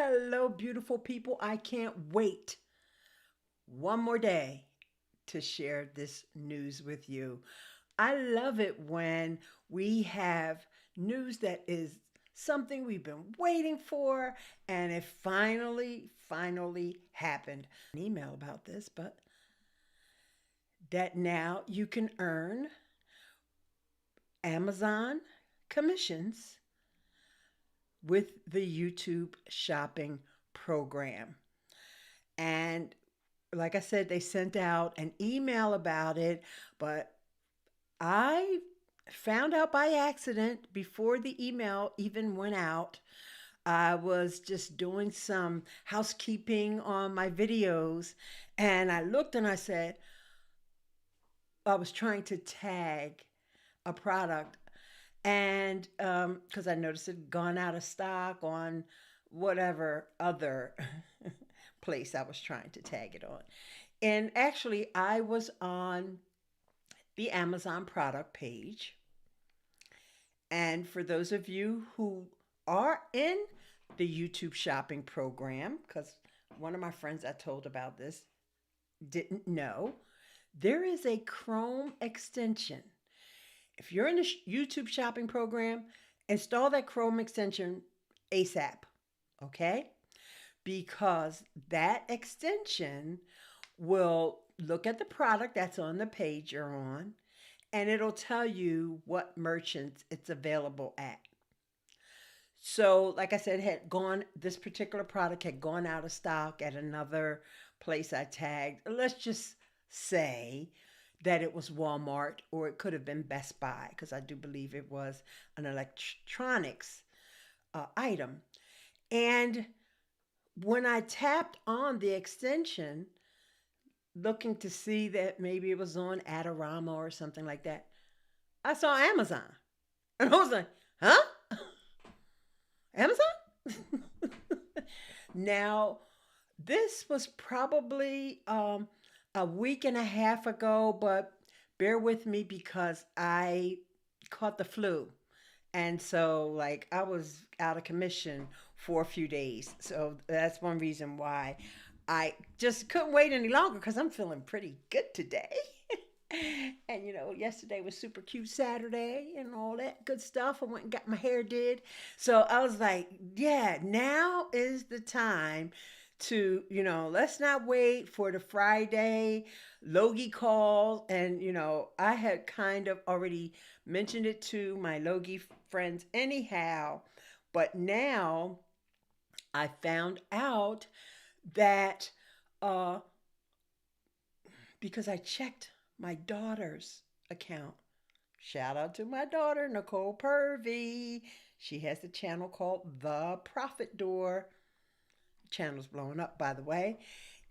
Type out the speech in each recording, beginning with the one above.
Hello, beautiful people. I can't wait one more day to share this news with you. I love it when we have news that is something we've been waiting for and it finally happened. An email about this, but that now you can earn Amazon commissions with the YouTube shopping program. And like I said, they sent out an email about it, but I found out by accident before the email even went out. I was just doing some housekeeping on my videos and I looked and I said, I was trying to tag a product and because I noticed it had gone out of stock on whatever other place I was trying to tag it on. And actually, I was on the Amazon product page. And for those of you who are in the YouTube shopping program, because one of my friends I told about this didn't know, there is a Chrome extension. If you're in the YouTube shopping program, install that Chrome extension ASAP, okay? Because that extension will look at the product that's on the page you're on and it'll tell you what merchants it's available at. So, like I said, this particular product had gone out of stock at another place I tagged. Let's just say that it was Walmart or it could have been Best Buy because I do believe it was an electronics item. And when I tapped on the extension, looking to see that maybe it was on Adorama or something like that, I saw Amazon. And I was like, huh? Amazon? Now, this was probably a week and a half ago, but bear with me because I caught the flu. And so, like, I was out of commission for a few days. So that's one reason why I just couldn't wait any longer because I'm feeling pretty good today. And yesterday was super cute Saturday and all that good stuff. I went and got my hair did. So I was like, yeah, now is the time to, let's not wait for the Friday Logie call. And, I had kind of already mentioned it to my Logie friends anyhow. But now I found out that uh, because I checked my daughter's account. Shout out to my daughter, Nicole Purvey. She has a channel called The Profit Door. Channel's blowing up, by the way.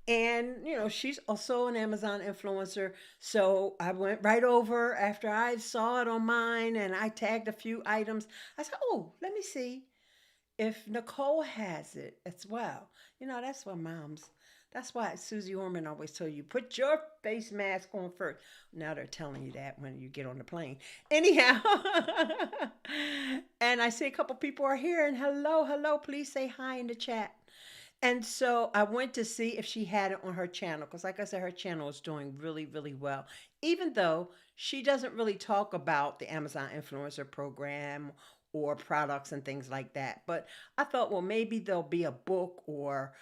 And, she's also an Amazon influencer. So I went right over after I saw it on mine and I tagged a few items. I said, oh, let me see if Nicole has it as well. That's what moms, that's why Susie Orman always told you, put your face mask on first. Now they're telling you that when you get on the plane. Anyhow, and I see a couple people are here and hello, please say hi in the chat. And so I went to see if she had it on her channel because, like I said, her channel is doing really well. Even though she doesn't really talk about the Amazon Influencer Program or products and things like that. But I thought, well, maybe there'll be a book or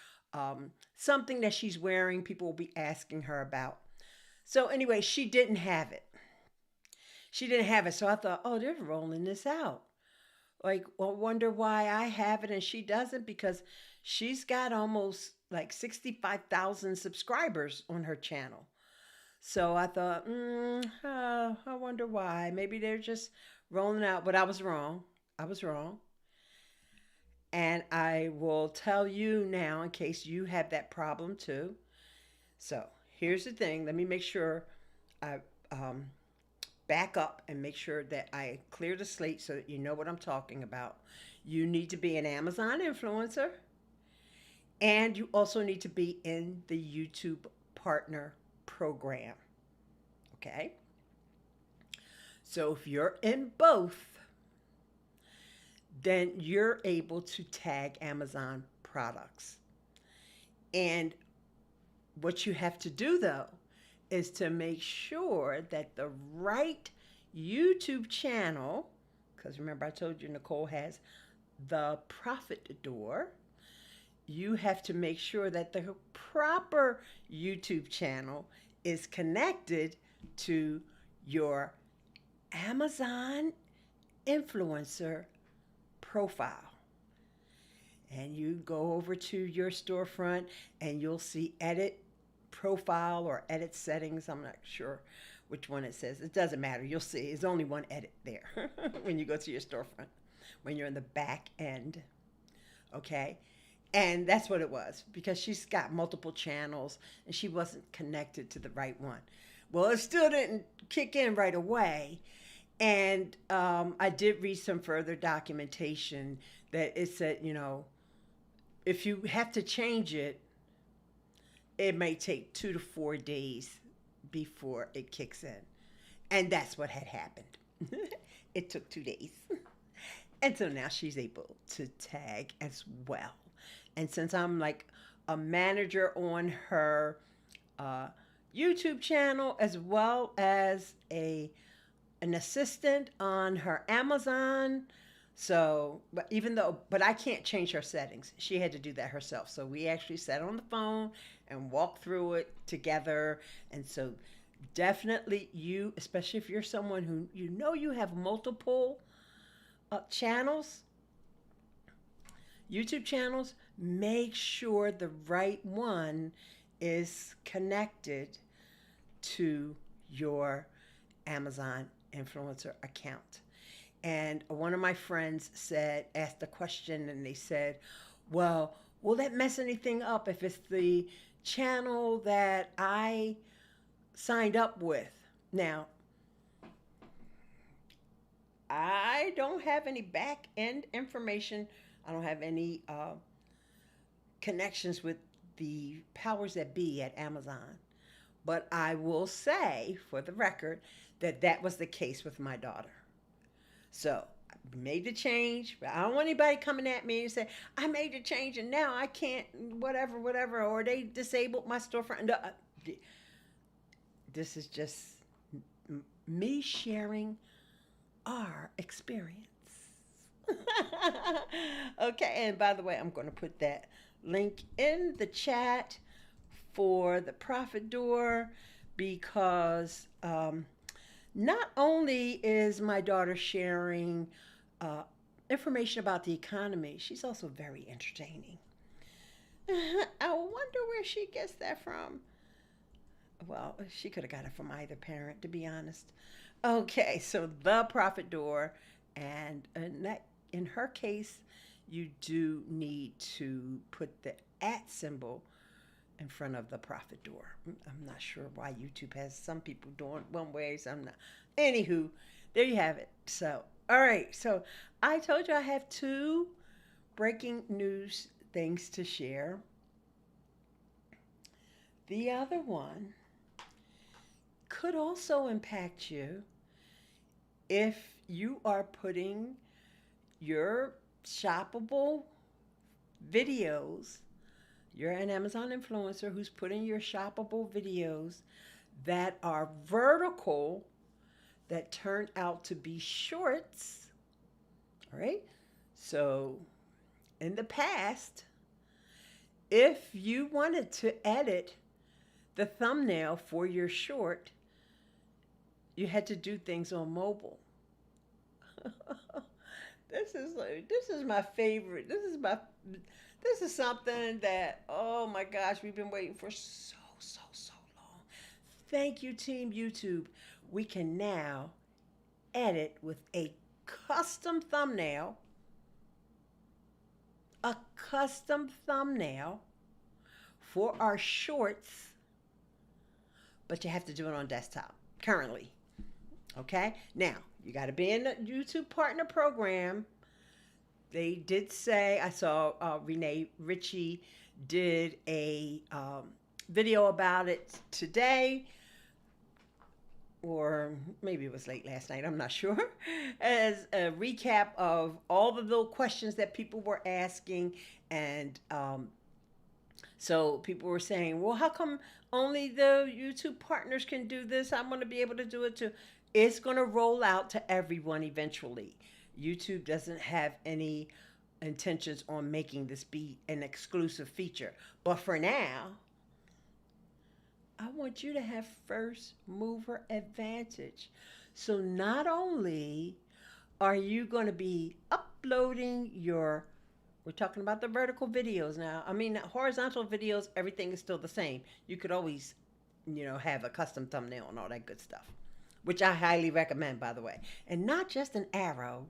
something that she's wearing people will be asking her about. So anyway, she didn't have it. She didn't have it. So I thought, oh, they're rolling this out. Like, well, wonder why I have it and she doesn't because she's got almost like 65,000 subscribers on her channel. So I thought, I wonder why. Maybe they're just rolling out, but I was wrong. I was wrong. And I will tell you now in case you have that problem too. So here's the thing. Let me make sure I back up and make sure that I clear the slate so that you know what I'm talking about. You need to be an Amazon influencer and you also need to be in the YouTube partner program. Okay? So if you're in both, then you're able to tag Amazon products. And what you have to do though is to make sure that the right YouTube channel, because remember I told you Nicole has the profit door, you have to make sure that the proper YouTube channel is connected to your Amazon influencer profile. And you go over to your storefront and you'll see edit profile or edit settings. I'm not sure which one it says. It doesn't matter. You'll see. There's only one edit there when you go to your storefront, when you're in the back end. Okay. And that's what it was, because she's got multiple channels and she wasn't connected to the right one. Well, it still didn't kick in right away. And I did read some further documentation that it said, you know, if you have to change it, it may take 2 to 4 days before it kicks in. And that's what had happened. It took 2 days. And so now she's able to tag as well. And since I'm like a manager on her YouTube channel, as well as an assistant on her Amazon, so but I can't change her settings. She had to do that herself. So we actually sat on the phone and walked through it together. And so definitely you, especially if you're someone who you have multiple channels, YouTube channels, make sure the right one is connected to your Amazon influencer account. And one of my friends asked a question, and they said, well, will that mess anything up if it's the channel that I signed up with? Now, I don't have any back end information. I don't have any connections with the powers that be at Amazon. But I will say, for the record, that was the case with my daughter. So I made the change, but I don't want anybody coming at me and say, I made the change and now I can't, whatever, or they disabled my storefront. No, this is just me sharing our experience. Okay, and by the way, I'm going to put that link in the chat for the Profit Door, because not only is my daughter sharing information about the economy, she's also very entertaining. I wonder where she gets that from. Well, she could have got it from either parent, to be honest. Okay, so the Profit Door, and in her case, you do need to put the @ symbol in front of the Profit Door. I'm not sure why YouTube has some people doing one way, some not. Anywho, there you have it. So, all right. So I told you I have 2 breaking news things to share. The other one could also impact you if you are putting your shoppable videos. You're an Amazon influencer who's putting your shoppable videos that are vertical, that turn out to be shorts. All right. So in the past, if you wanted to edit the thumbnail for your short, you had to do things on mobile. This is my favorite. This is something that, oh my gosh, we've been waiting for so long. Thank you, Team YouTube. We can now edit with a custom thumbnail for our shorts, but you have to do it on desktop currently. Okay? Now, you got to be in the YouTube Partner Program. They did say, I saw Renee Ritchie did a video about it today. or maybe it was late last night, I'm not sure, as a recap of all the little questions that people were asking. And so people were saying, well, how come only the YouTube partners can do this? I'm going to be able to do it too. It's going to roll out to everyone eventually. YouTube doesn't have any intentions on making this be an exclusive feature. But for now, I want you to have first mover advantage. So not only are you going to be uploading your, we're talking about the vertical videos now. I mean, horizontal videos, everything is still the same. You could always, have a custom thumbnail and all that good stuff, which I highly recommend, by the way. And not just an arrow,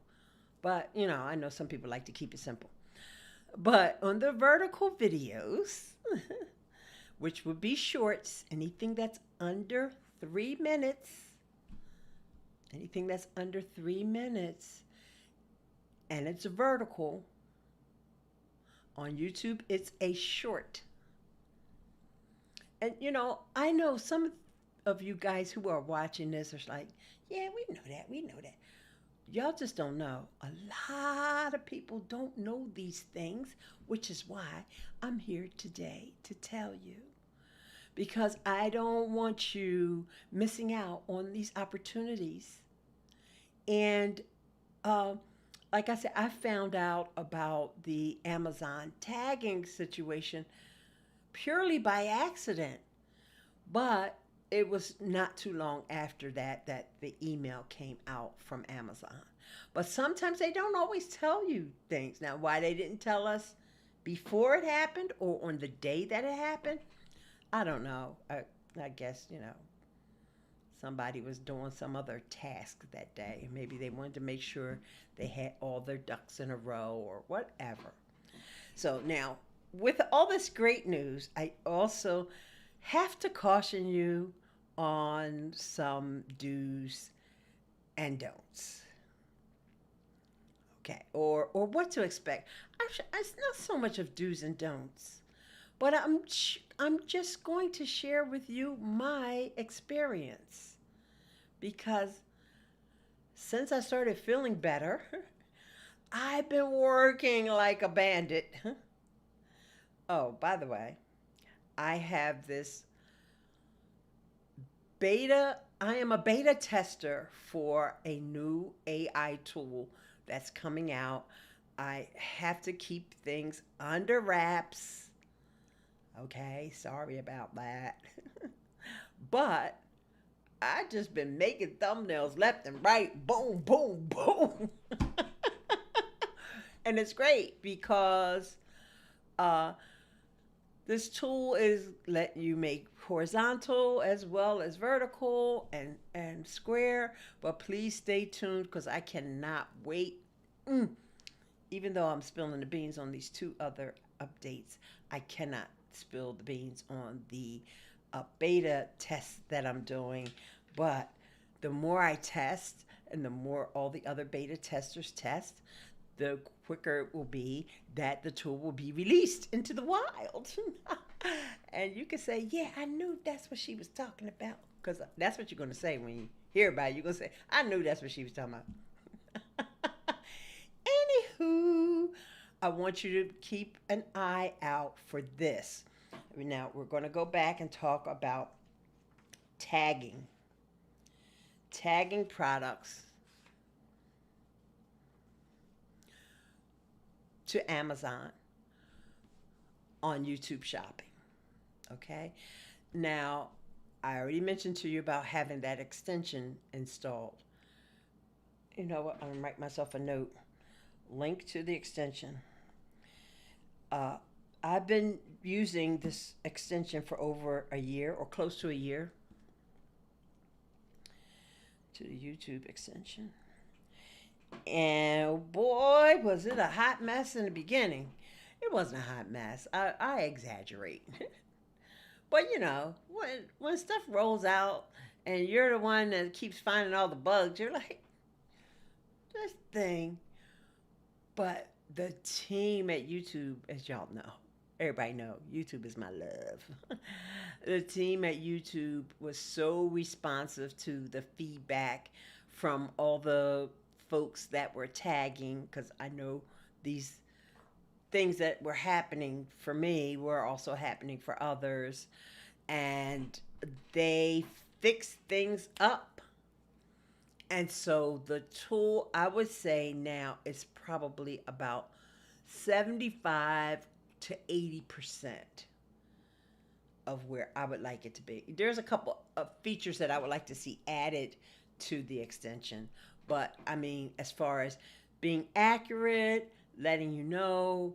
but, I know some people like to keep it simple. But on the vertical videos, which would be shorts, anything that's under 3 minutes, and it's vertical. On YouTube, it's a short. And I know some of you guys who are watching this are like, yeah, we know that. Y'all just don't know. A lot of people don't know these things, which is why I'm here today to tell you. Because I don't want you missing out on these opportunities. And like I said, I found out about the Amazon tagging situation purely by accident. But it was not too long after that the email came out from Amazon. But sometimes they don't always tell you things. Now, why they didn't tell us before it happened or on the day that it happened, I don't know. I guess, somebody was doing some other task that day. Maybe they wanted to make sure they had all their ducks in a row or whatever. So now, with all this great news, I also have to caution you on some do's and don'ts. Okay, or what to expect. It's not so much of do's and don'ts, but I'm just going to share with you my experience because since I started feeling better, I've been working like a bandit. Oh, by the way, I have this I am a beta tester for a new AI tool that's coming out. I have to keep things under wraps. Okay, sorry about that. But I just been making thumbnails left and right. Boom, boom, boom. And it's great because uh, this tool is letting you make horizontal as well as vertical and square. But please stay tuned because I cannot wait. Even though I'm spilling the beans on these two other updates, I cannot spill the beans on the beta test that I'm doing. But the more I test and the more all the other beta testers test, the quicker it will be that the tool will be released into the wild. And you can say, yeah, I knew that's what she was talking about. Because that's what you're going to say when you hear about it. You're going to say, I knew that's what she was talking about. Anywho, I want you to keep an eye out for this. Now, we're going to go back and talk about tagging. Tagging products to Amazon on YouTube shopping. Okay? Now, I already mentioned to you about having that extension installed. You know what? I'm going to write myself a note. Link to the extension. I've been using this extension for over a year or close to a year. To the YouTube extension. And boy, was it a hot mess in the beginning. It wasn't a hot mess. I exaggerate. But when stuff rolls out and you're the one that keeps finding all the bugs, you're like, this thing. But the team at YouTube, as y'all know, everybody know YouTube is my love. The team at YouTube was so responsive to the feedback from all the folks that were tagging, because I know these things that were happening for me were also happening for others, and they fixed things up. And so the tool, I would say now, is probably about 75 to 80% of where I would like it to be. There's a couple of features that I would like to see added to the extension. But I mean, as far as being accurate, letting you know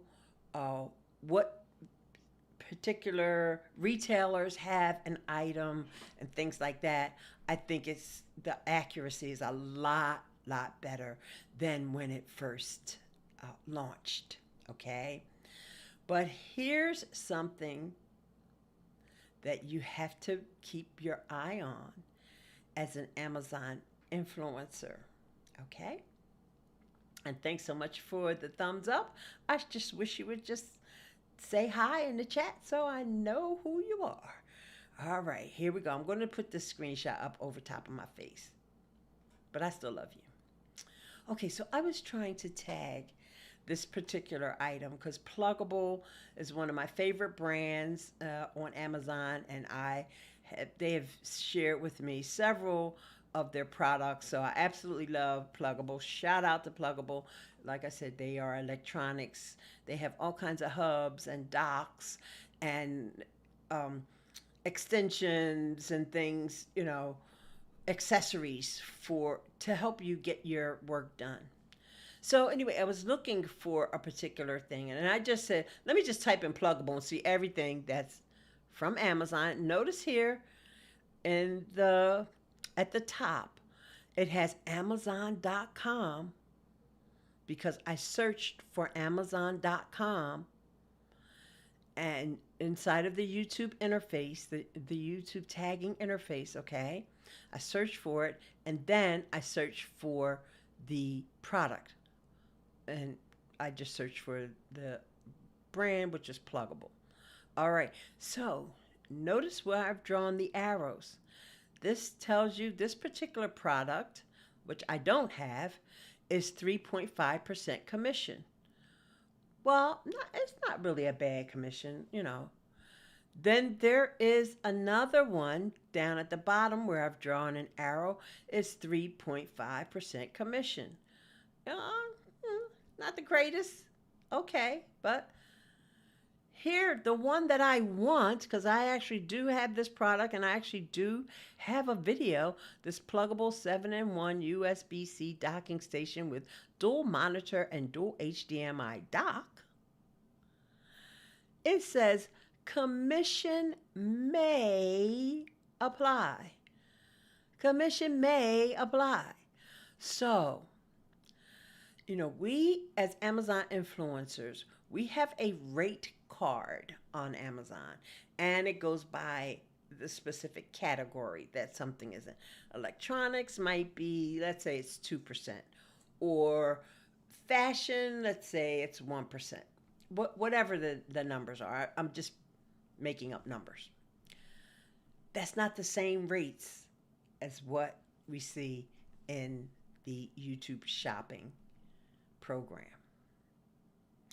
uh, what particular retailers have an item and things like that, I think it's the accuracy is a lot better than when it first launched. Okay, but here's something that you have to keep your eye on as an Amazon influencer. Okay, and thanks so much for the thumbs up. I just wish you would just say hi in the chat so I know who you are. All right, here we go. I'm going to put this screenshot up over top of my face, but I still love you. Okay, so I was trying to tag this particular item because Plugable is one of my favorite brands on Amazon, and they have shared with me several of their products. So I absolutely love Plugable. Shout out to Plugable. Like I said, they are electronics. They have all kinds of hubs and docks and um, extensions and things, accessories for to help you get your work done. So anyway, I was looking for a particular thing, and I just said, let me just type in Plugable and see everything that's from Amazon. Notice here in the at the top, it has Amazon.com because I searched for Amazon.com, and inside of the YouTube interface, the YouTube tagging interface, okay, I searched for it, and then I searched for the product, and I just searched for the brand, which is Plugable. All right, so notice where I've drawn the arrows. This tells you this particular product, which I don't have, is 3.5% commission. Well, it's not really a bad commission. Then there is another one down at the bottom where I've drawn an arrow. It's 3.5% commission. Uh, Not the greatest. Okay, but here, the one that I want, because I actually do have this product and I actually do have a video, this Plugable 7-in-1 USB-C docking station with dual monitor and dual HDMI dock. It says commission may apply. Commission may apply. So, we as Amazon influencers, we have a rate card on Amazon, and it goes by the specific category that something is in. Electronics might be, let's say it's 2%, or fashion, let's say it's 1%. Whatever the numbers are, I'm just making up numbers. That's not the same rates as what we see in the YouTube shopping program.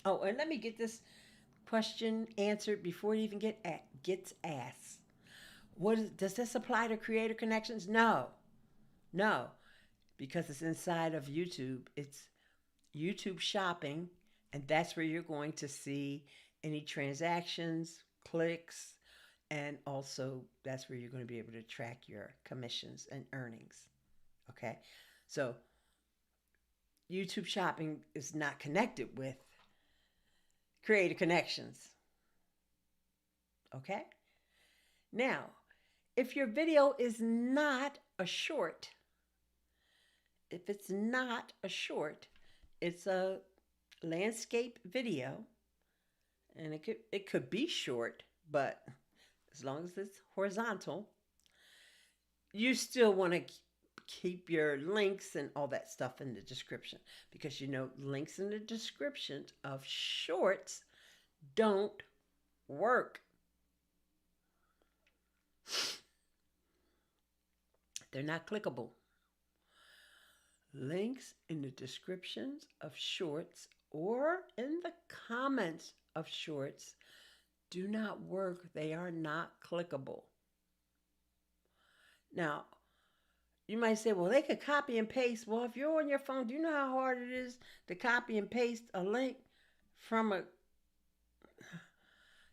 Oh, and let me get this question answered before it even gets asked. Does this apply to Creator Connections? No, because it's inside of YouTube. It's YouTube Shopping, and that's where you're going to see any transactions, clicks, and also that's where you're going to be able to track your commissions and earnings. Okay, so YouTube Shopping is not connected with Creator Connections. Okay? Now, if your video is not a short, it's a landscape video, and it could be short, but as long as it's horizontal, you still want to keep your links and all that stuff in the description, because links in the description of shorts don't work. They're not clickable. Links in the descriptions of shorts or in the comments of shorts do not work. They are not clickable. Now, you might say, well, they could copy and paste. Well, if you're on your phone, do you know how hard it is to copy and paste a link from a.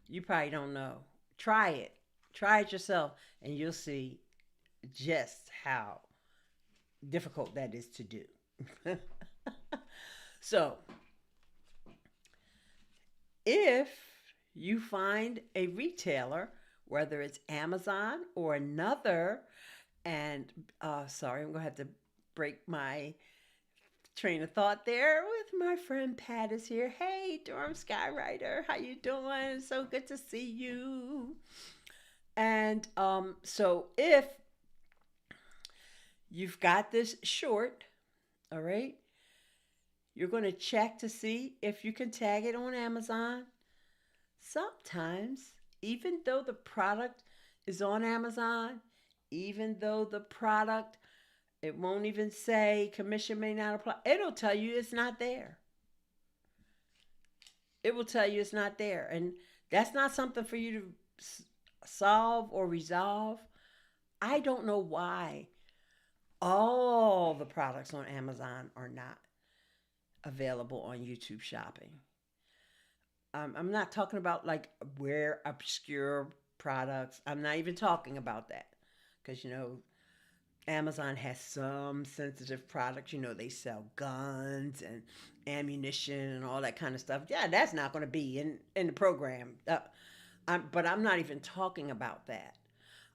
You probably don't know. Try it. Try it yourself, and you'll see just how difficult that is to do. So, if you find a retailer, whether it's Amazon or another, and sorry, I'm going to have to break my train of thought there with my friend Pat is here. Hey, Durham Skywriter, how you doing? So good to see you. And so if you've got this short, all right, you're going to check to see if you can tag it on Amazon. Sometimes, even though the product is on Amazon, even though the product, it won't even say commission may not apply, it'll tell you it's not there. It will tell you it's not there. And that's not something for you to solve or resolve. I don't know why all the products on Amazon are not available on YouTube shopping. I'm not talking about like rare, obscure products. I'm not even talking about that because, Amazon has some sensitive products. They sell guns and ammunition and all that kind of stuff. Yeah, that's not going to be in the program. But I'm not even talking about that.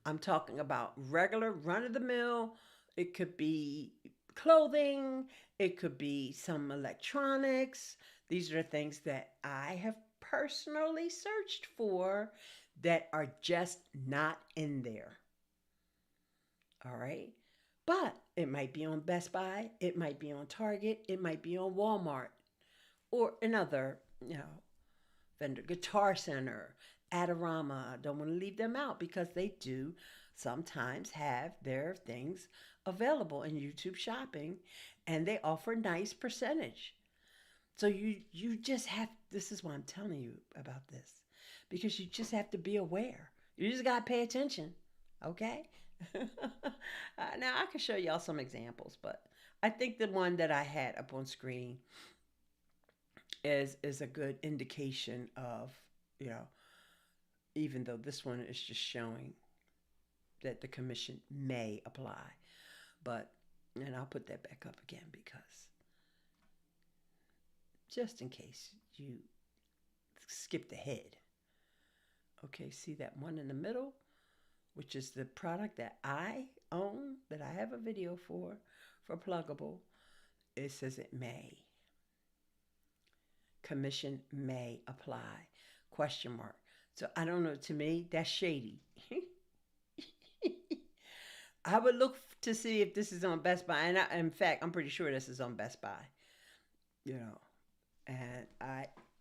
I'm talking about regular run of the mill. It could be clothing. It could be some electronics. These are things that I have personally searched for that are just not in there. All right. But it might be on Best Buy. It might be on Target. It might be on Walmart or another, vendor, Guitar Center, Adorama. Don't want to leave them out because they do sometimes have their things available in YouTube shopping and they offer nice percentage. So you just have, this is why I'm telling you about this, because you just have to be aware. You just got to pay attention. Okay? Now I can show y'all some examples, but I think the one that I had up on screen is a good indication of, even though this one is just showing that the commission may apply. But, and I'll put that back up again because just in case you skipped ahead. Okay, see that one in the middle, which is the product that I own, that I have a video for Plugable. It says it may. Commission may apply, question mark. So I don't know, to me, that's shady. I would look to see if this is on Best Buy. And in fact, I'm pretty sure this is on Best Buy. And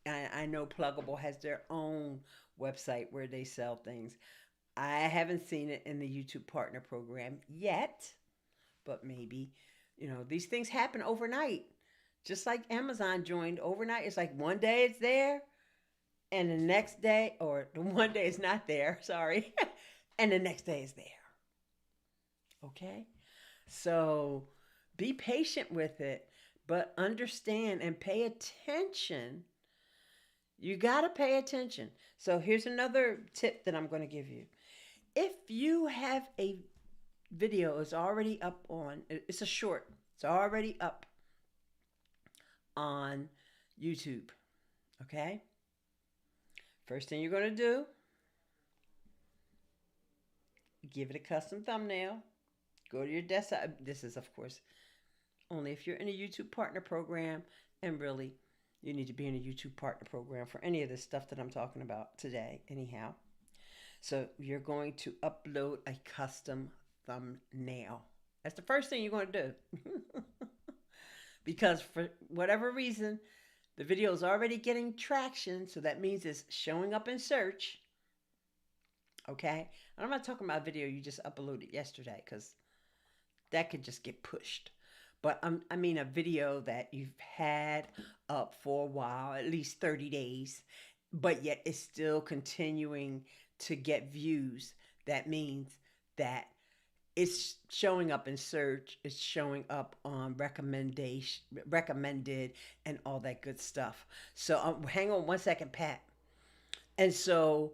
I know Plugable has their own website where they sell things. I haven't seen it in the YouTube Partner Program yet, but maybe, these things happen overnight. Just like Amazon joined overnight. It's like one day it's there, and the next day, or the one day it's not there, sorry, and the next day it's there. Okay? So be patient with it, but understand and pay attention. You got to pay attention. So here's another tip that I'm going to give you. If you have a video, it's already up on, it's a short, it's already up on YouTube, okay? First thing you're going to do, give it a custom thumbnail, go to your desktop. This is, of course, only if you're in a YouTube Partner Program, and really, you need to be in a YouTube Partner Program for any of this stuff that I'm talking about today, anyhow. So you're going to upload a custom thumbnail. That's the first thing you're going to do. Because for whatever reason, The video is already getting traction, so that means it's showing up in search. Okay? And I'm not talking about video you just uploaded yesterday, because that could just get pushed. But I mean a video that you've had up for a while, at least 30 days, but yet it's still continuing to get views. That means that it's showing up in search, it's showing up on recommendation, recommended, and all that good stuff. So hang on one second, Pat. And so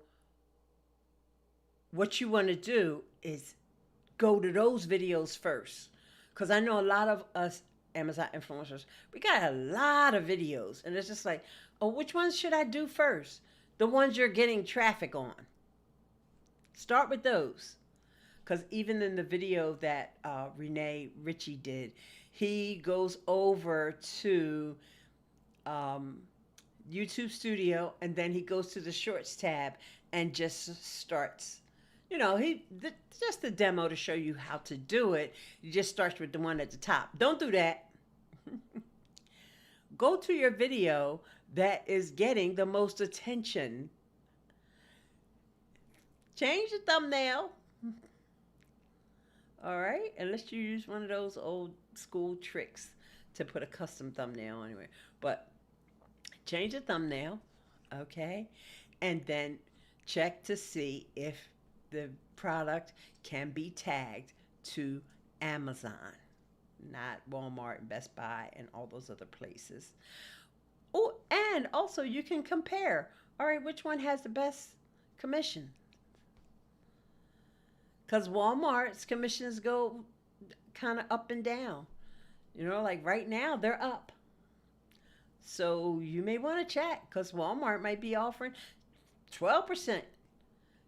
what you want to do is go to those videos first. Because I know a lot of us Amazon influencers, we got a lot of videos. And it's just like, oh, which ones should I do first? The ones you're getting traffic on. Start with those. Because even in the video that Renee Ritchie did, he goes over to YouTube Studio, and then he goes to the Shorts tab and just starts. Just a demo to show you how to do it. He just starts with the one at the top. Don't do that. Go to your video that is getting the most attention. Change the thumbnail. All right, unless you use one of those old school tricks to put a custom thumbnail anywhere. But change the thumbnail, okay? And then check to see if the product can be tagged to Amazon, not Walmart and Best Buy and all those other places. Oh, and also you can compare. All right, which one has the best commission? Because Walmart's commissions go kind of up and down. Like right now, they're up. So you may want to check, because Walmart might be offering 12%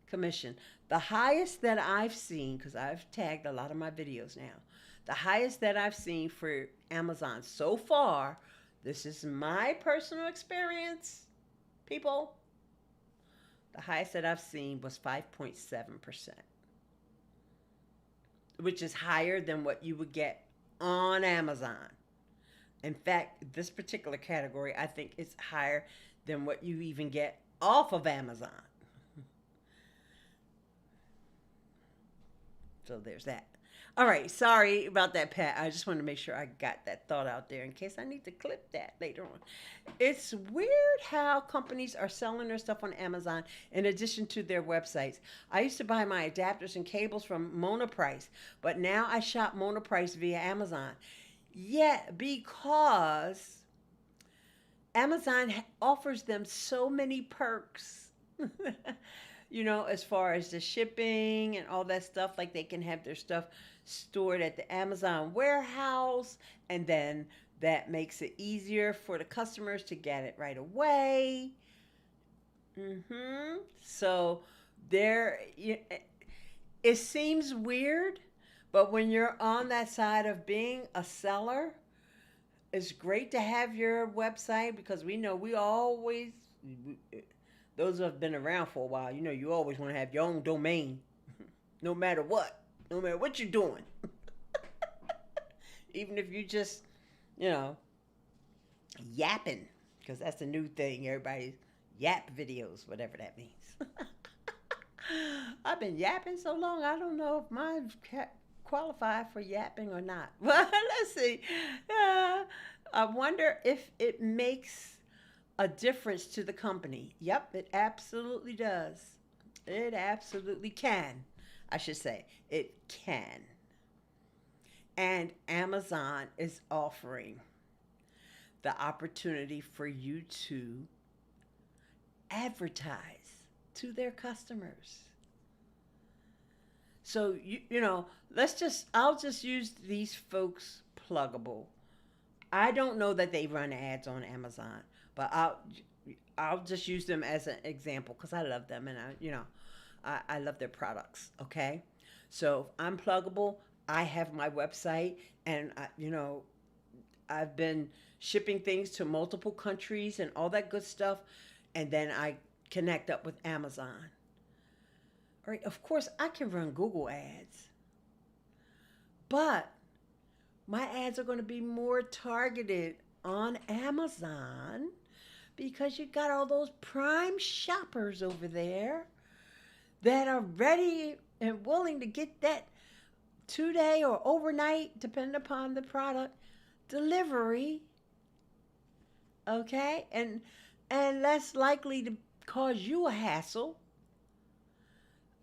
commission. The highest that I've seen, because I've tagged a lot of my videos now, the highest that I've seen for Amazon so far, this is my personal experience, people, the highest that I've seen was 5.7%. Which is higher than what you would get on Amazon. In fact, this particular category, I think it's higher than what you even get off of Amazon. So there's that. All right, sorry about that, Pat. I just wanted to make sure I got that thought out there in case I need to clip that later on. It's weird how companies are selling their stuff on Amazon in addition to their websites. I used to buy my adapters and cables from Monoprice, but now I shop Monoprice via Amazon. Yet, because Amazon offers them so many perks. As far as the shipping and all that stuff, like they can have their stuff stored at the Amazon warehouse, and then that makes it easier for the customers to get it right away. So it seems weird, but when you're on that side of being a seller, it's great to have your website, because we know those who have been around for a while, you always want to have your own domain, no matter what you're doing. Even if you just, yapping, because that's the new thing. Everybody's yap videos, whatever that means. I've been yapping so long, I don't know if mine qualify for yapping or not. Well, let's see. I wonder if it makes a difference to the company. Yep, it absolutely does. It absolutely can. I should say, it can. And Amazon is offering the opportunity for you to advertise to their customers. So, I'll just use these folks Plugable. I don't know that they run ads on Amazon, but I'll just use them as an example because I love them, and I love their products. Okay, so I'm Plugable. I have my website, and I've been shipping things to multiple countries and all that good stuff, and then I connect up with Amazon. All right, of course I can run Google ads, but my ads are going to be more targeted on Amazon because you got all those prime shoppers over there that are ready and willing to get that 2 day or overnight, depending upon the product, delivery. Okay, and less likely to cause you a hassle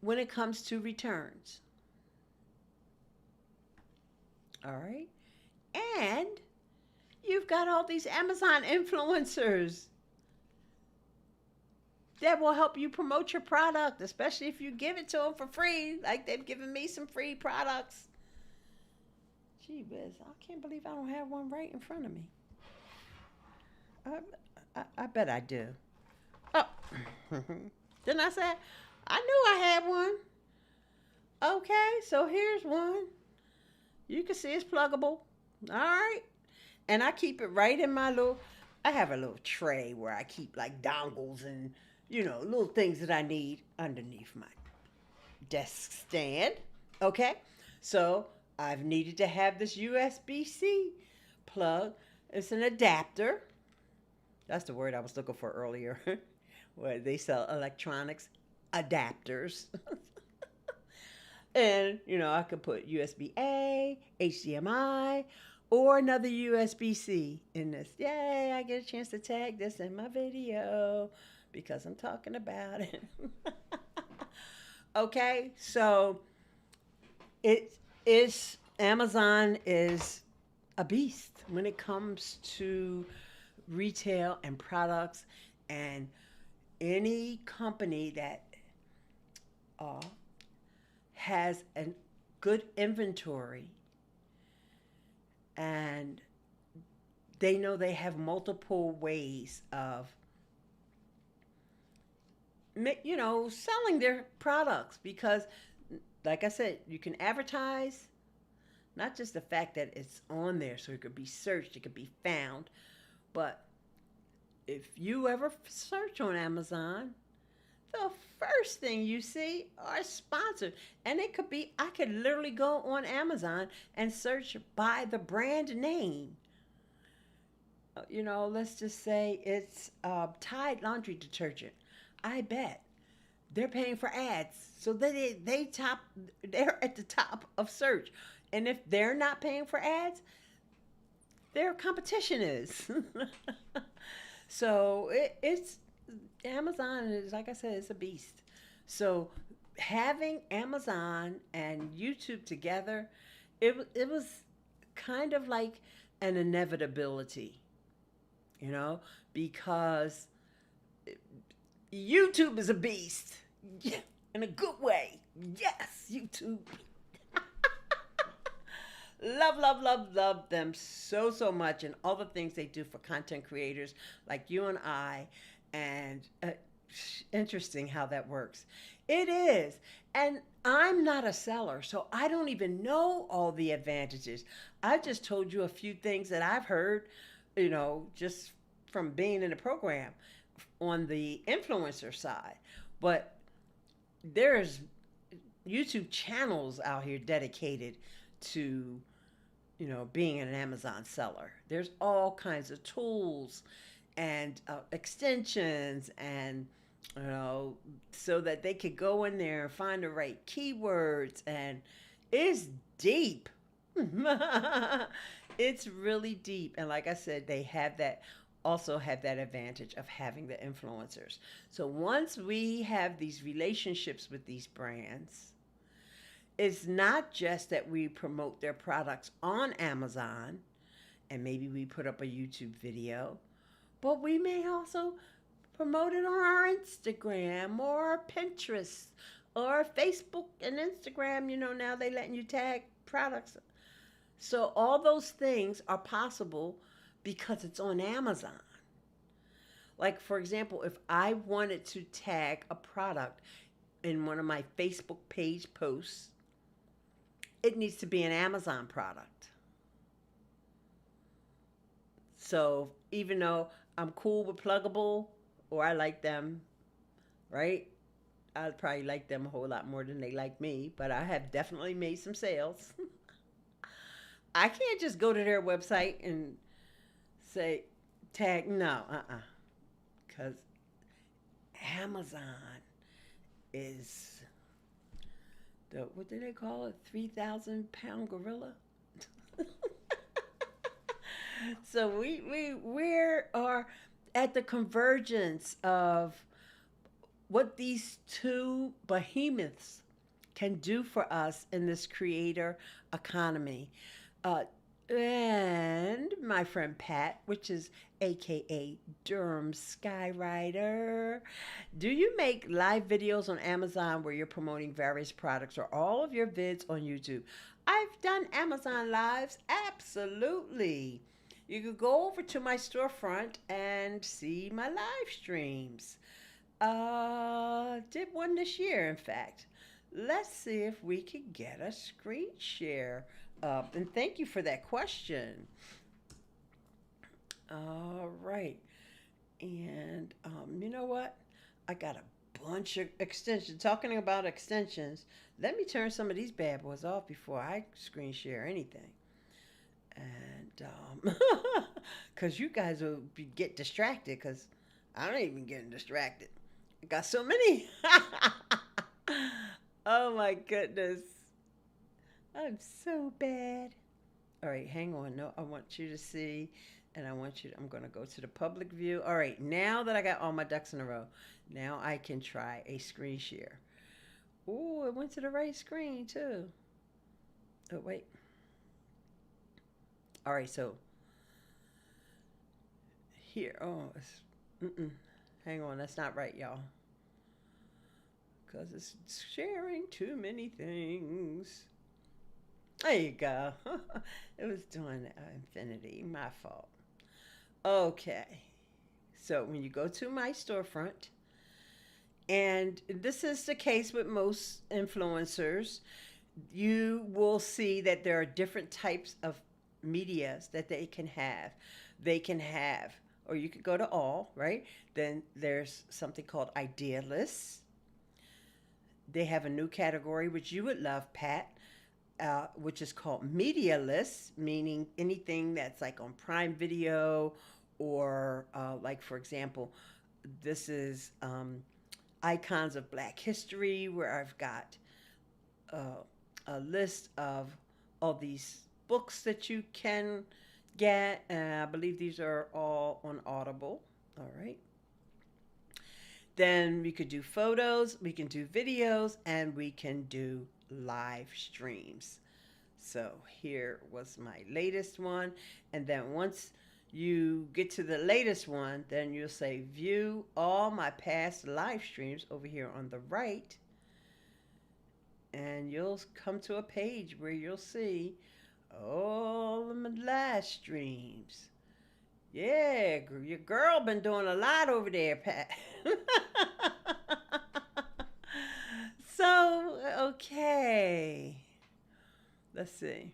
when it comes to returns. All right, and you've got all these Amazon influencers that will help you promote your product, especially if you give it to them for free, like they've given me some free products. Gee whiz, I can't believe I don't have one right in front of me. I bet I do. Oh, didn't I say? I knew I had one. Okay, so here's one. You can see it's pluggable. All right. And I keep it right in my little, I have a little tray where I keep like dongles and, little things that I need underneath my desk stand. Okay. So I've needed to have this USB-C plug. It's an adapter. That's the word I was looking for earlier, where they sell electronics adapters. And, I could put USB A, HDMI, or another USB C in this. Yay, I get a chance to tag this in my video because I'm talking about it. Okay, so Amazon is a beast when it comes to retail and products, and any company that uh, has a good inventory and they know they have multiple ways of selling their products, because like I said, you can advertise not just the fact that it's on there so it could be searched, it could be found, but if you ever search on Amazon, the first thing you see are sponsored. And it could be, I could literally go on Amazon and search by the brand name. Let's just say it's Tide laundry detergent. I bet they're paying for ads. So they're at the top of search. And if they're not paying for ads, their competition is. So it's Amazon is, like I said, it's a beast. So having Amazon and YouTube together, it was kind of like an inevitability, because YouTube is a beast. Yeah, in a good way. Yes, YouTube. Love, love, love, love them so, so much, and all the things they do for content creators like you and I. And interesting how that works. It is. And I'm not a seller, so I don't even know all the advantages. I just told you a few things that I've heard, just from being in the program on the influencer side. But there's YouTube channels out here dedicated to, being an Amazon seller. There's all kinds of tools and extensions, and so that they could go in there and find the right keywords, and it's deep. It's really deep, and like I said, they also have that advantage of having the influencers. So once we have these relationships with these brands, it's not just that we promote their products on Amazon and maybe we put up a YouTube video, but we may also promote it on our Instagram or Pinterest or Facebook and Instagram. Now they letting you tag products. So all those things are possible because it's on Amazon. Like, for example, if I wanted to tag a product in one of my Facebook page posts, it needs to be an Amazon product. So even though I'm cool with Plugable, or I like them, right? I probably like them a whole lot more than they like me, but I have definitely made some sales. I can't just go to their website and say, tag, no, because Amazon is the, what do they call it? 3,000 pound gorilla. So we are at the convergence of what these two behemoths can do for us in this creator economy. Uh, and my friend Pat, which is AKA Durham Skywriter, do you make live videos on Amazon where you're promoting various products or all of your vids on YouTube? I've done Amazon lives, absolutely. You could go over to my storefront and see my live streams. Did one this year, in fact. Let's see if we could get a screen share up. And thank you for that question. All right. And you know what? I got a bunch of extensions. Talking about extensions, let me turn some of these bad boys off before I screen share anything. And because you guys will get distracted, because I don't even get distracted. I got so many. Oh my goodness. I'm so bad. All right, hang on. No, I want you to see, and I want you to, I'm going to go to the public view. All right, now that I got all my ducks in a row, now I can try a screen share. Ooh, it went to the right screen too. Oh, wait. All right, so here. Oh, hang on. That's not right, y'all. Because it's sharing too many things. There you go. It was doing infinity. My fault. Okay. So when you go to my storefront, and this is the case with most influencers, you will see that there are different types of medias that they can have. They can have, or you could go to all, right? Then there's something called idea lists. They have a new category which you would love, Pat, which is called media lists, meaning anything that's like on Prime Video or, like, for example, this is Icons of Black History, where I've got uh, a list of all these books that you can get. I believe these are all on Audible. All right. Then we could do photos, we can do videos, and we can do live streams. So here was my latest one. And then once you get to the latest one, then you'll say view all my past live streams over here on the right. And you'll come to a page where you'll see all of my live streams. Yeah, your girl been doing a lot over there, Pat. So, okay. Let's see.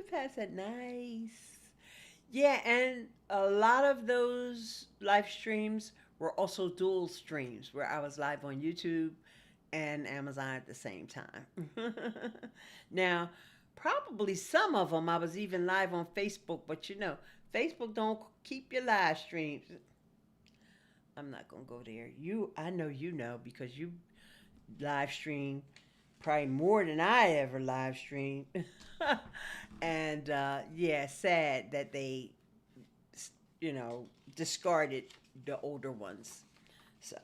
Pat said, nice. Yeah, and a lot of those live streams were also dual streams where I was live on YouTube and Amazon at the same time. Now, probably some of them I was even live on Facebook, but you know, Facebook don't keep your live streams. I'm not gonna go there. I know you know because you live stream probably more than I ever live stream. And yeah, sad that they, you know, discarded the older ones. So,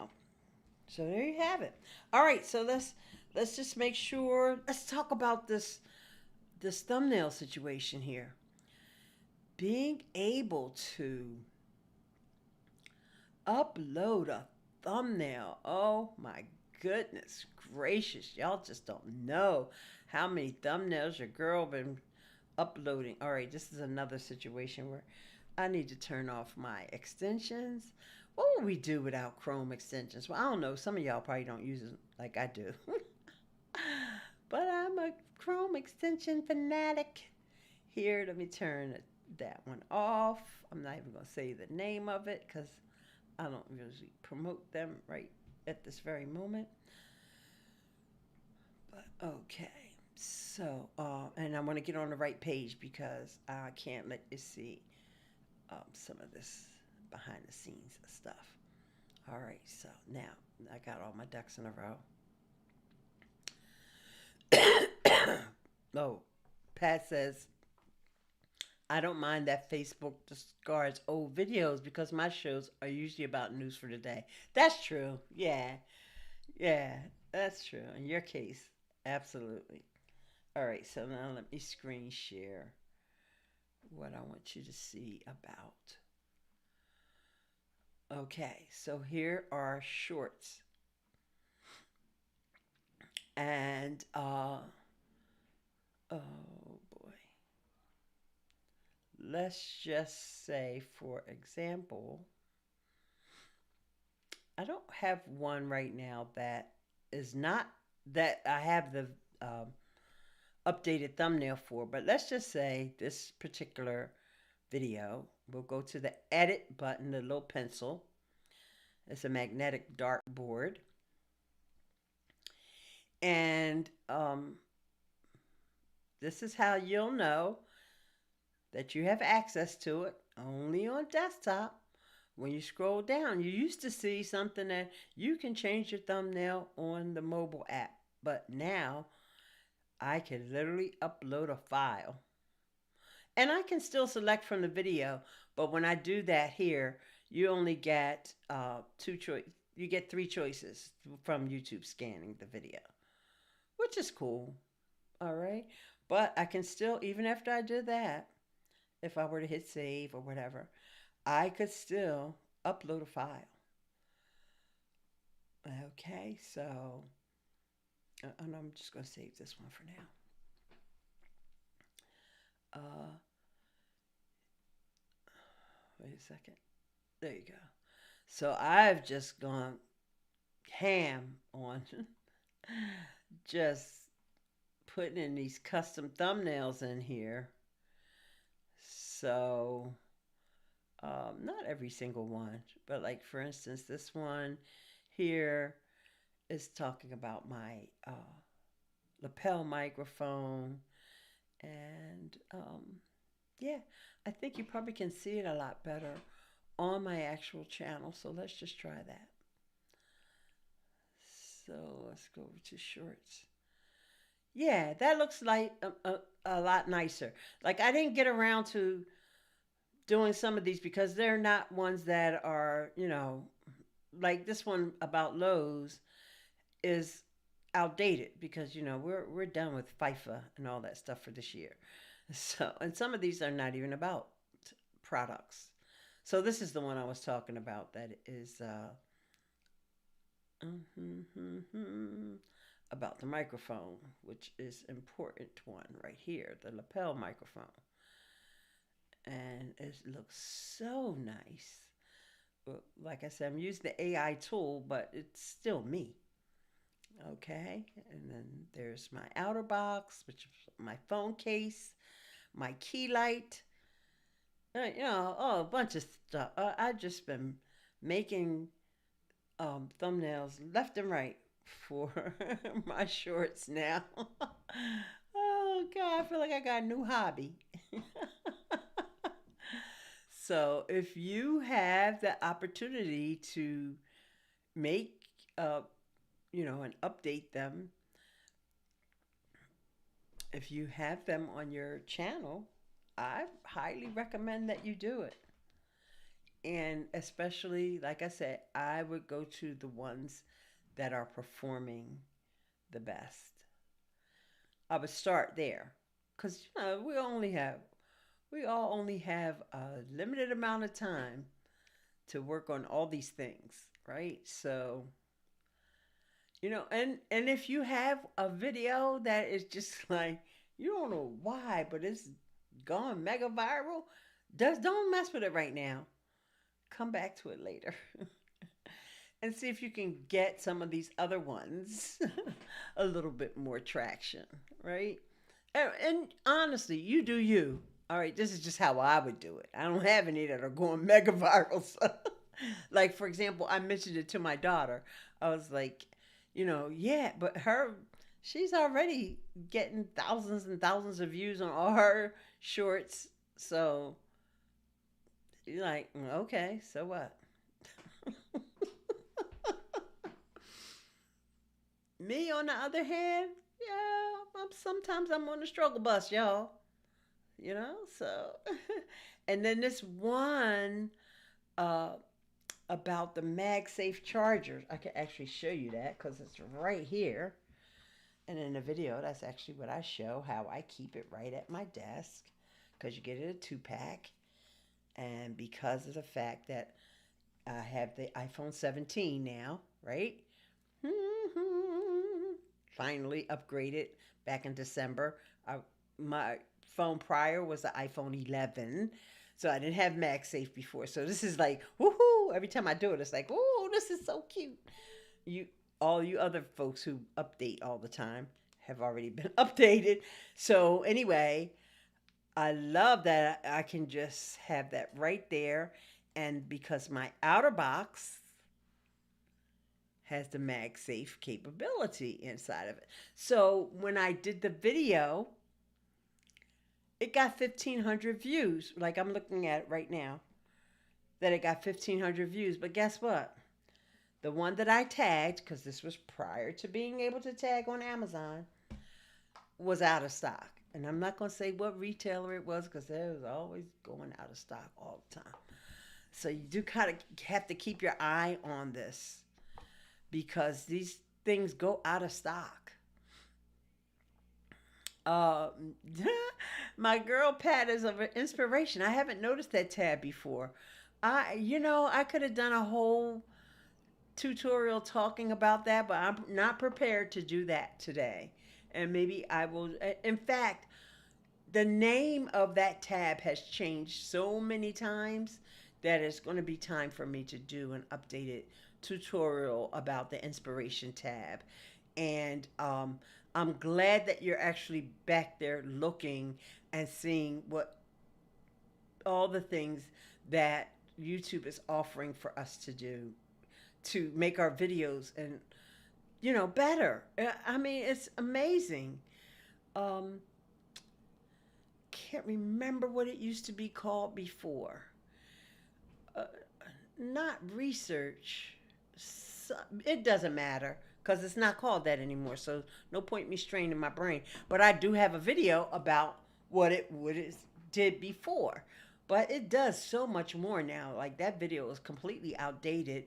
so there you have it. All right, so let's just make sure. Let's talk about this thumbnail situation here. Being able to upload a thumbnail. Oh my goodness gracious. Y'all just don't know how many thumbnails your girl been uploading. All right, this is another situation where I need to turn off my extensions. What would we do without Chrome extensions? Well, I don't know. Some of y'all probably don't use it like I do. But I'm a Chrome extension fanatic. Here, let me turn that one off. I'm not even going to say the name of it because I don't usually promote them right at this very moment. But okay. So, and I want to get on the right page because I can't let you see. some of this behind the scenes stuff. All right, so now I got all my ducks in a row. Oh, Pat says, I don't mind that Facebook discards old videos because my shows are usually about news for the day. That's true. Yeah. Yeah. That's true. In your case, absolutely. All right. So now let me screen share what I want you to see about. Okay. So here are shorts. And, oh boy. Let's just say, for example, I don't have one right now that is not that I have the um, updated thumbnail for, but let's just say this particular video, we'll go to the edit button, the little pencil. It's a magnetic dartboard. And this is how you'll know that you have access to it only on desktop. When you scroll down, you used to see something that you can change your thumbnail on the mobile app, but now I can literally upload a file. And I can still select from the video, but when I do that here, you only get two choice. You get three choices from YouTube scanning the video, which is cool. All right, but I can still, even after I did that, if I were to hit save or whatever, I could still upload a file. Okay, so and I'm just going to save this one for now. Wait a second. There you go. So I've just gone ham on just putting in these custom thumbnails in here. So not every single one, but like for instance, this one here is talking about my lapel microphone. And yeah, I think you probably can see it a lot better on my actual channel. So let's just try that. So let's go over to shorts. Yeah, that looks like a lot nicer. Like I didn't get around to doing some of these because they're not ones that are, like this one about Lowe's is outdated because we're done with FIFA and all that stuff for this year. So, and some of these are not even about products. So this is the one I was talking about that is about the microphone, which is important one right here, the lapel microphone. And it looks so nice. Like I said, I'm using the AI tool, but it's still me. Okay, and then there's my outer box, which is my phone case, my key light, a bunch of stuff. I've just been making thumbnails left and right for my shorts now. Oh, God, I feel like I got a new hobby. So if you have the opportunity to make, and update them, if you have them on your channel, I highly recommend that you do it. And especially, like I said, I would go to the ones that are performing the best. I would start there because we all only have a limited amount of time to work on all these things, right? So, and if you have a video that is just like you don't know why, but it's gone mega viral, don't mess with it right now. Come back to it later. And see if you can get some of these other ones a little bit more traction, right? And honestly, you do you. All right, this is just how I would do it. I don't have any that are going mega viral. So, like, for example, I mentioned it to my daughter. I was like, yeah, but she's already getting thousands and thousands of views on all her shorts. So, You're like, okay, so what? Me, on the other hand, yeah, sometimes I'm on the struggle bus, y'all. So. And then this one uh, about the MagSafe chargers. I can actually show you that because it's right here. And in the video, that's actually what I show, how I keep it right at my desk, because you get it a 2-pack. And because of the fact that I have the iPhone 17 now, right? Finally upgraded back in December. My phone prior was the iPhone 11. So I didn't have MagSafe before. So this is like, woohoo! Every time I do it, it's like, oh, this is so cute. You, all you other folks who update all the time have already been updated. So anyway, I love that I can just have that right there. And because my outer box has the MagSafe capability inside of it. So when I did the video, it got 1,500 views. Like I'm looking at it right now, that it got 1,500 views. But guess what? The one that I tagged, because this was prior to being able to tag on Amazon, was out of stock. And I'm not going to say what retailer it was because it was always going out of stock all the time. So you do kind of have to keep your eye on this because these things go out of stock. Uh, my girl Pat is of inspiration. I haven't noticed that tab before. I could have done a whole tutorial talking about that, but I'm not prepared to do that today. And maybe I will. In fact, the name of that tab has changed so many times that it's going to be time for me to do an updated tutorial about the inspiration tab. And I'm glad that you're actually back there looking and seeing what all the things that YouTube is offering for us to do to make our videos and better. I mean, it's amazing. Um, can't remember what it used to be called before. Uh, Not research. It doesn't matter because it's not called that anymore. So no point me straining my brain. But I do have a video about what it did before. But it does so much more now. Like that video is completely outdated.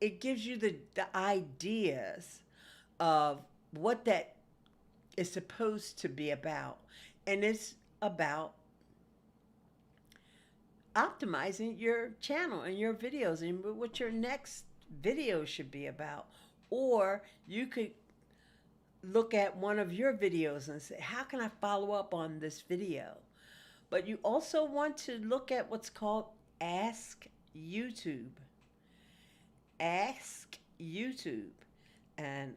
It gives you the ideas of what that is supposed to be about. And it's about optimizing your channel and your videos and what your next video should be about. Or you could look at one of your videos and say, how can I follow up on this video? But you also want to look at what's called Ask YouTube. Ask YouTube. And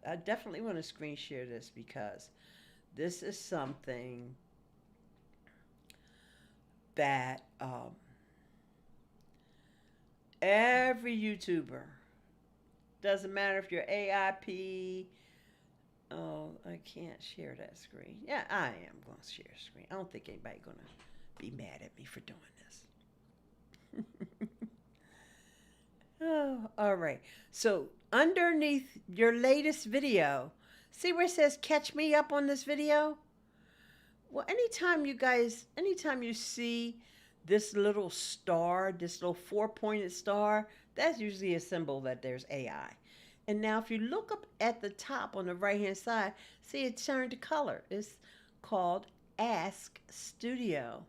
I definitely want to screen share this because this is something that every YouTuber, doesn't matter if you're AIP. Oh, I can't share that screen. Yeah, I am going to share a screen. I don't think anybody's going to be mad at me for doing this. Oh, all right. So underneath your latest video, see where it says catch me up on this video? Well, anytime you see this little star, this little four-pointed star, that's usually a symbol that there's AI. And now if you look up at the top on the right-hand side, see it turned to color. It's called Ask Studio.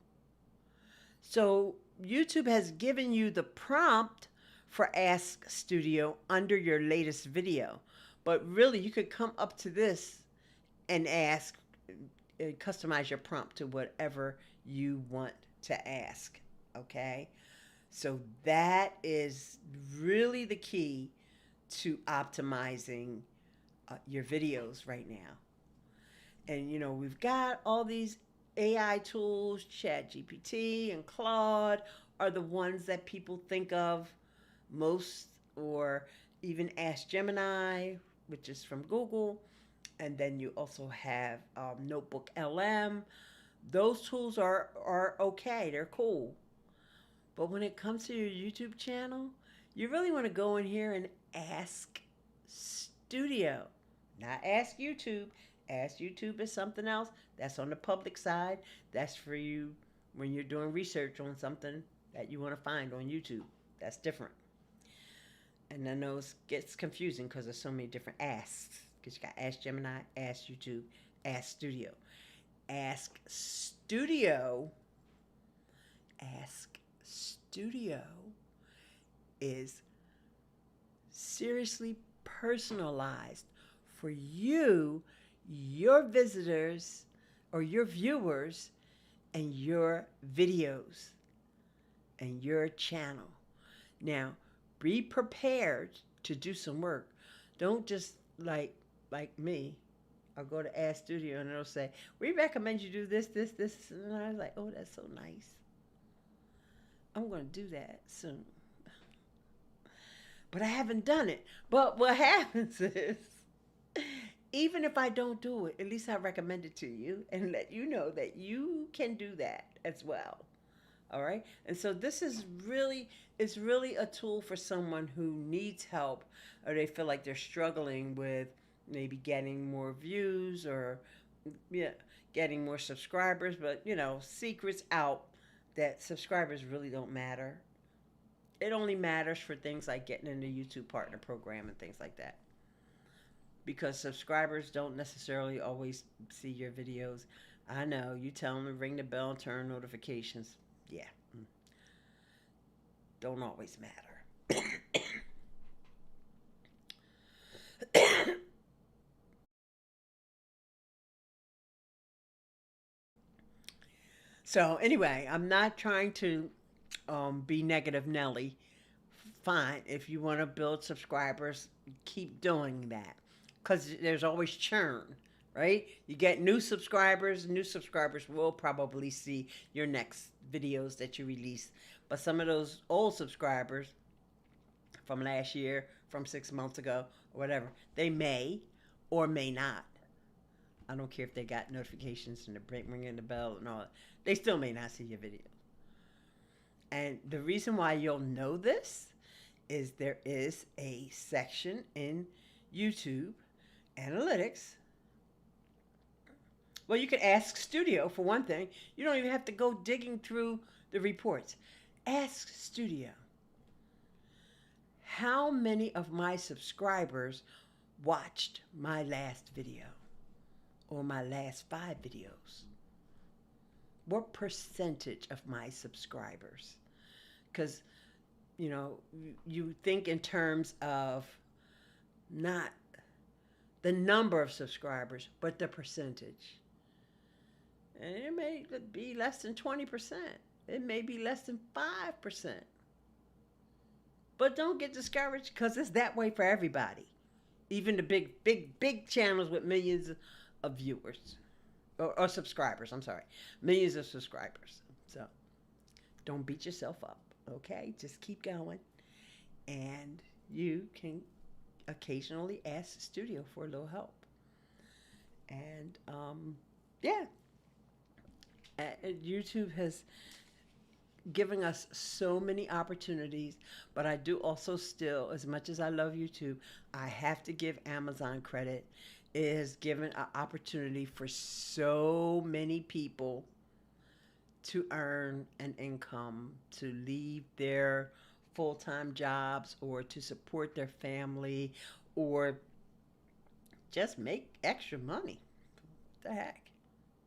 So YouTube has given you the prompt for Ask Studio under your latest video. But really, you could come up to this and ask, customize your prompt to whatever you want to ask. Okay? So that is really the key to optimizing your videos right now. And we've got all these AI tools, ChatGPT and Claude are the ones that people think of most, or even Ask Gemini, which is from Google. And then you also have Notebook LM. Those tools are okay, they're cool. But when it comes to your YouTube channel, you really want to go in here and ask Studio, not ask YouTube. Ask YouTube is something else. That's on the public side. That's for you when you're doing research on something that you want to find on YouTube. That's different. And I know it gets confusing because there's so many different asks. Because you got Ask Gemini, Ask YouTube, Ask Studio. Ask Studio, Ask Studio is seriously personalized for you, your visitors, or your viewers, and your videos and your channel. Now, be prepared to do some work. Don't just like me. I'll go to Ask Studio and it'll say, we recommend you do this, this, this. And I was like, oh, that's so nice. I'm going to do that soon. But I haven't done it. But what happens is, even if I don't do it, at least I recommend it to you and let you know that you can do that as well. All right. And so this is really, it's really a tool for someone who needs help or they feel like they're struggling with maybe getting more views or yeah, getting more subscribers. But, secrets out that subscribers really don't matter. It only matters for things like getting in the YouTube partner program and things like that. Because subscribers don't necessarily always see your videos. I know, you tell them to ring the bell and turn notifications. Yeah, don't always matter. So anyway, I'm not trying to be negative Nelly. Fine, if you want to build subscribers, keep doing that because there's always churn, right? You get new subscribers will probably see your next videos that you release. But some of those old subscribers from last year, from 6 months ago, or whatever, they may or may not. I don't care if they got notifications and they're ringing the bell and all that. They still may not see your video. And the reason why you'll know this is there is a section in YouTube Analytics. Well, you can ask Studio for one thing. You don't even have to go digging through the reports. Ask Studio, how many of my subscribers watched my last video or my last 5 videos? What percentage of my subscribers? Because, you think in terms of not the number of subscribers, but the percentage. And it may be less than 20%. It may be less than 5%. But don't get discouraged because it's that way for everybody. Even the big channels with millions of viewers or subscribers. I'm sorry. Millions of subscribers. So don't beat yourself up. Okay? Just keep going. And you can occasionally ask Studio for a little help. And yeah. YouTube has given us so many opportunities, but I do also still, as much as I love YouTube, I have to give Amazon credit. It has given an opportunity for so many people to earn an income, to leave their full-time jobs or to support their family or just make extra money. What the heck?